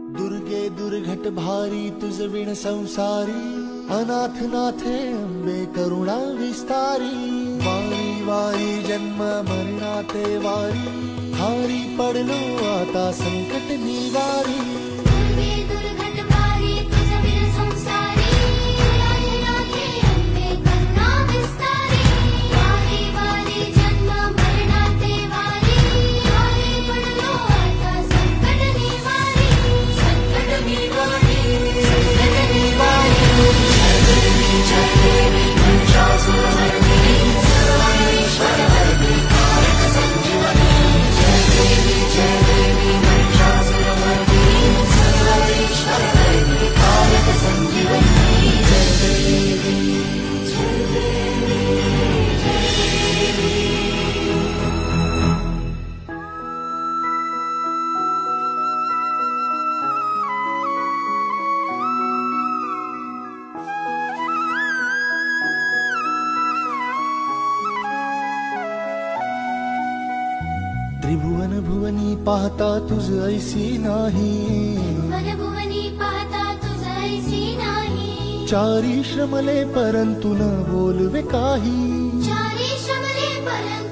दुर्गे दुर्घट भारी तुझ विण संसारी, अनाथ नाथे अंबे करुणा विस्तारी। वारी वारी जन्म मरणाते वारी, हारी पडलो आता संकट निवारी। दुर्गे दुर्घट भारी तुझ विण संसारी, अनाथ नाथे अंबे करुणा विस्तारी। वारी वारी जन्म मरणाते वारी, हारी पडलो आता संकट निवारी। संकट निवारी, संकट निवारी। जय देवी महिषासुरमर्दिनी, सर्वेश्वरवरदे कारक संजीवनी। जय देवी महिषासुरमर्दिनी, सर्वेश्वरवरदे कारक संजीवनी। जय देवी, जय देवी, जय देवी। त्रिभुवन भुवनी पाहता तुझ ऐसी नाही, वनभुवनी पाहता तुझ ऐसी नाही। चारी श्रमले परंतु न बोलवे काही। चारी श्रमले परंतु